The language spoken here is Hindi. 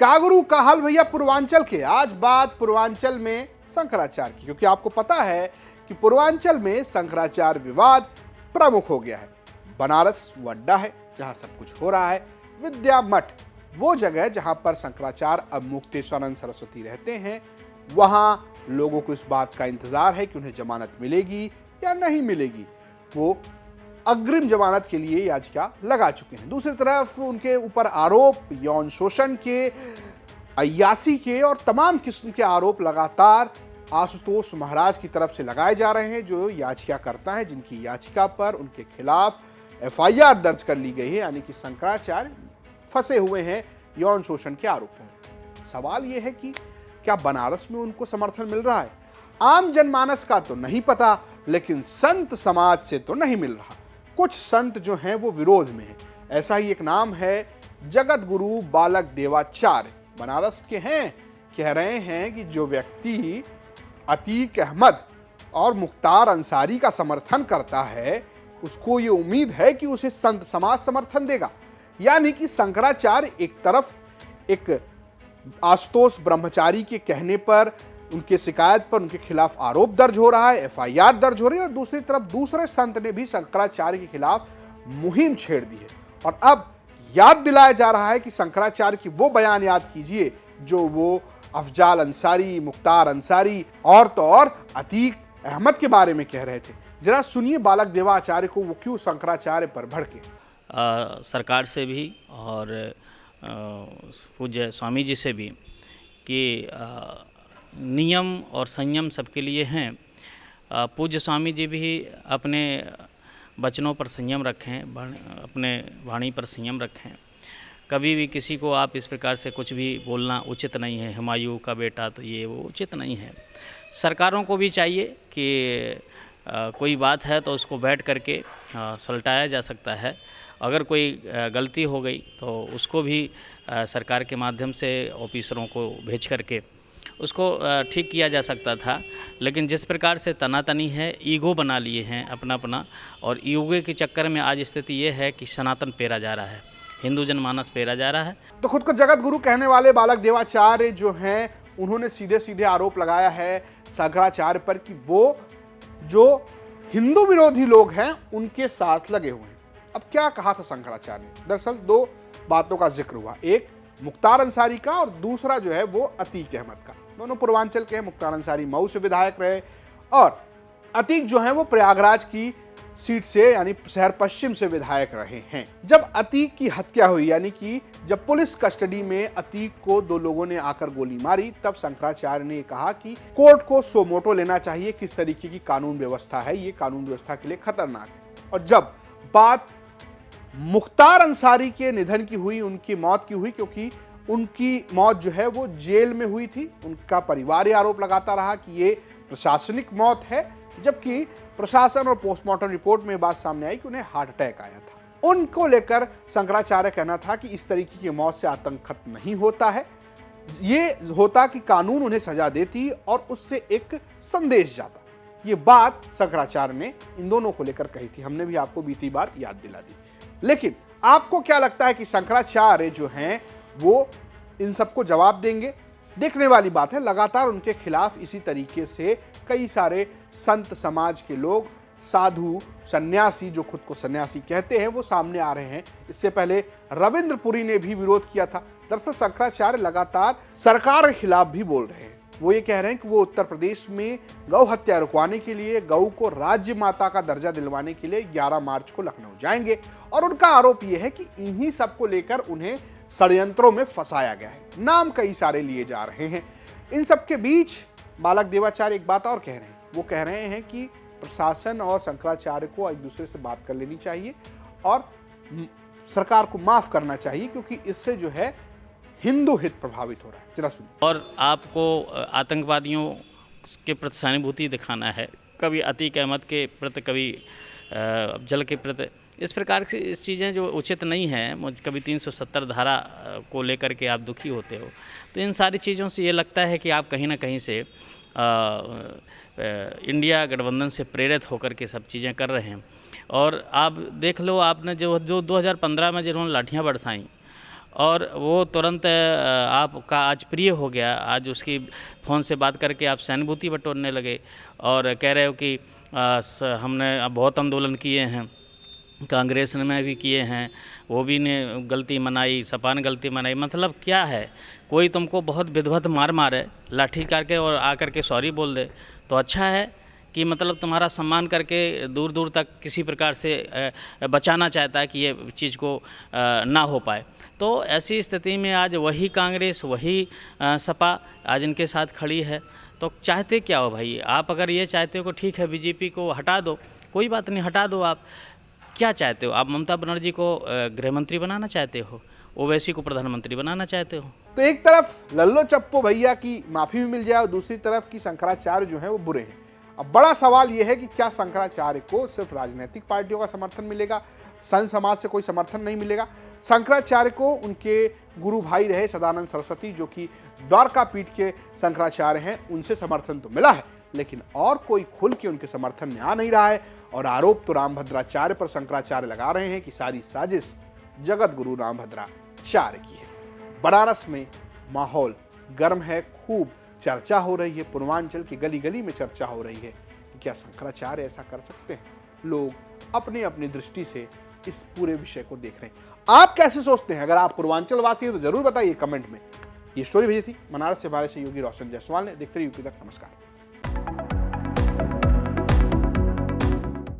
कागरू का हाल भैया पूर्वांचल के। आज बात पूर्वांचल में शंकराचार्य की, क्योंकि आपको पता है कि पूर्वांचल में शंकराचार्य विवाद प्रमुख हो गया है। बनारस वो अड्डा है जहां सब कुछ हो रहा है। विद्या मठ वो जगह जहां पर शंकराचार्य अब मुक्तेश्वरानंद सरस्वती रहते हैं। वहां लोगों को इस बात का इंतजार है कि उन्हें जमानत मिलेगी या नहीं मिलेगी। वो अग्रिम जमानत के लिए याचिका लगा चुके हैं। दूसरी तरफ उनके ऊपर आरोप यौन शोषण के, अय्यासी के और तमाम किस्म के आरोप लगातार आशुतोष महाराज की तरफ से लगाए जा रहे हैं, जो याचिका करता है, जिनकी याचिका पर उनके खिलाफ एफआईआर दर्ज कर ली गई है, यानी कि शंकराचार्य फंसे हुए हैं यौन शोषण के आरोपों में। सवाल यह है कि क्या बनारस में उनको समर्थन मिल रहा है? आम जनमानस का तो नहीं पता, लेकिन संत समाज से तो नहीं मिल रहा। कुछ संत जो हैं वो विरोध में हैं। ऐसा ही एक नाम है जगत गुरु बालक देवाचार्य, बनारस के हैं। कह रहे हैं कि जो व्यक्ति अतीक अहमद और मुख्तार अंसारी का समर्थन करता है, उसको ये उम्मीद है कि उसे संत समाज समर्थन देगा। यानी कि शंकराचार्य एक तरफ एक आशुतोष ब्रह्मचारी के कहने पर, उनके शिकायत पर उनके खिलाफ आरोप दर्ज हो रहा है, एफआईआर दर्ज हो रही है, और दूसरी तरफ दूसरे संत ने भी शंकराचार्य के खिलाफ मुहिम छेड़ दी है। और अब याद दिलाया जा रहा है कि शंकराचार्य की वो बयान याद कीजिए जो वो अफजाल अंसारी, मुख्तार अंसारी और तो और अतीक अहमद के बारे में कह रहे थे। जरा सुनिए बालक देवाचार्य को वो क्यों शंकराचार्य पर भड़के। सरकार से भी और पूज्य स्वामी जी से भी कि नियम और संयम सबके लिए हैं। पूज्य स्वामी जी भी अपने वचनों पर संयम रखें, अपने वाणी पर संयम रखें। कभी भी किसी को आप इस प्रकार से कुछ भी बोलना उचित नहीं है। हुमायूं का बेटा तो ये वो उचित नहीं है। सरकारों को भी चाहिए कि कोई बात है तो उसको बैठ करके सुलटाया जा सकता है। अगर कोई गलती हो गई तो उसको भी सरकार के माध्यम से ऑफिसरों को भेज करके उसको ठीक किया जा सकता था। लेकिन जिस प्रकार से तनातनी है, ईगो बना लिए हैं अपना अपना, और ईगो के चक्कर में आज स्थिति ये है कि सनातन पेरा जा रहा है, हिंदू जनमानस पेरा जा रहा है। तो खुद को जगत गुरु कहने वाले बालक देवाचार्य जो हैं, उन्होंने सीधे सीधे आरोप लगाया है शंकराचार्य पर कि वो जो हिंदू विरोधी लोग हैं उनके साथ लगे हुए हैं। अब क्या कहा था शंकराचार्य ने? दरअसल दो बातों का जिक्र हुआ, एक मुख्तार अंसारी का और दूसरा जो है वो अतीक अहमद का। दोनों पूर्वांचल के हैं। मुख्तार अंसारी मऊ से विधायक रहे और अतीक जो है वो प्रयागराज की सीट से यानी शहर पश्चिम से विधायक रहे हैं। जब अतीक की हत्या हुई, यानी कि जब पुलिस कस्टडी में अतीक को दो लोगों ने आकर गोली मारी, तब शंकराचार्य ने कहा कि कोर्ट को सो मोटो लेना चाहिए, किस तरीके की कानून व्यवस्था है, ये कानून व्यवस्था के लिए खतरनाक है। और जब बात मुख्तार अंसारी के निधन की हुई, उनकी मौत की हुई, क्योंकि उनकी मौत जो है वो जेल में हुई थी, उनका परिवार आरोप लगाता रहा कि ये प्रशासनिक मौत है, जबकि प्रशासन और पोस्टमार्टम रिपोर्ट में बात सामने आई कि उन्हें हार्ट अटैक आया था। उनको लेकर शंकराचार्य कहना था कि इस तरीके की मौत से आतंक खत्म नहीं होता है, ये होता कि कानून उन्हें सजा देती और उससे एक संदेश जाता। ये बात शंकराचार्य ने इन दोनों को लेकर कही थी। हमने भी आपको बीती बार याद दिला दी। लेकिन आपको क्या लगता है कि शंकराचार्य जो हैं वो इन सबको जवाब देंगे? देखने वाली बात है। लगातार उनके खिलाफ इसी तरीके से कई सारे संत समाज के लोग, साधु, सन्यासी, जो खुद को सन्यासी कहते हैं, वो सामने आ रहे हैं। इससे पहले रविंद्रपुरी ने भी विरोध किया था। दरअसल शंकराचार्य लगातार सरकार के खिलाफ भी बोल रहे हैं। वो ये कह रहे हैं कि वो उत्तर प्रदेश में गौ हत्या रुकवाने के लिए, गौ को राज्य माता का दर्जा दिलवाने के लिए 11 मार्च को लखनऊ जाएंगे। और उनका आरोप यह है कि इन्हीं सबको लेकर उन्हें षड्यंत्रों में फंसाया गया है। नाम कई सारे लिए जा रहे हैं। इन सबके बीच बालक देवाचार्य एक बात और कह रहे हैं। वो कह रहे हैं कि प्रशासन और शंकराचार्य को एक दूसरे से बात कर लेनी चाहिए और सरकार को माफ करना चाहिए, क्योंकि इससे जो है हिंदू हित प्रभावित हो रहा है। जरा सुनिए। और आपको आतंकवादियों के प्रति सहानुभूति दिखाना है, कभी अतीक अहमद के प्रति, कभी अफजल के प्रति, इस प्रकार की इस चीज़ें जो उचित नहीं हैं। कभी 370 धारा को लेकर के आप दुखी होते हो, तो इन सारी चीज़ों से ये लगता है कि आप कहीं ना कहीं से इंडिया गठबंधन से प्रेरित होकर के सब चीज़ें कर रहे हैं। और आप देख लो, आपने जो 2015 में जिन्होंने लाठियाँ बरसाईं और वो तुरंत आपका आज प्रिय हो गया। आज उसकी फ़ोन से बात करके आप सहानुभूति बटोरने लगे और कह रहे हो कि हमने अब बहुत आंदोलन किए हैं, कांग्रेस ने भी किए हैं, वो भी ने गलती मनाई, सपा ने गलती मनाई। मतलब क्या है, कोई तुमको बहुत विधवत मार मारे लाठी करके और आकर के सॉरी बोल दे तो अच्छा है कि मतलब तुम्हारा सम्मान करके दूर दूर तक किसी प्रकार से बचाना चाहता है कि ये चीज़ को ना हो पाए। तो ऐसी स्थिति में आज वही कांग्रेस, वही सपा आज इनके साथ खड़ी है। तो चाहते क्या हो भाई? आप अगर ये चाहते हो कि ठीक है बीजेपी को हटा दो, कोई बात नहीं, हटा दो। आप क्या चाहते हो? आप ममता बनर्जी को गृह मंत्री बनाना चाहते हो, ओवैसी को प्रधानमंत्री बनाना चाहते हो? तो एक तरफ लल्लो चप्पो भैया की माफी भी मिल जाए और दूसरी तरफ की शंकराचार्य जो है वो बुरे हैं। अब बड़ा सवाल यह है कि क्या शंकराचार्य को सिर्फ राजनीतिक पार्टियों का समर्थन मिलेगा, संत समाज से कोई समर्थन नहीं मिलेगा? शंकराचार्य को उनके गुरु भाई रहे सदानंद सरस्वती, जो कि द्वारका पीठ के शंकराचार्य हैं, उनसे समर्थन तो मिला है, लेकिन और कोई खुल के उनके समर्थन में आ नहीं रहा है। और आरोप तो रामभद्राचार्य पर शंकराचार्य लगा रहे हैं कि सारी साजिश जगत गुरु रामभद्राचार्य की है। बनारस में माहौल गर्म है, खूब चर्चा हो रही है, पूर्वांचल की गली गली में चर्चा हो रही है कि क्या शंकराचार्य ऐसा कर सकते हैं। लोग अपनी अपनी दृष्टि से इस पूरे विषय को देख रहे हैं। आप कैसे सोचते हैं? अगर आप पूर्वांचल वासी हैं तो जरूर बताइए कमेंट में। ये स्टोरी भेजी थी बनारस से हमारे सहयोगी रोशन जायसवाल ने। देखते रहिए यूपी तक। नमस्कार।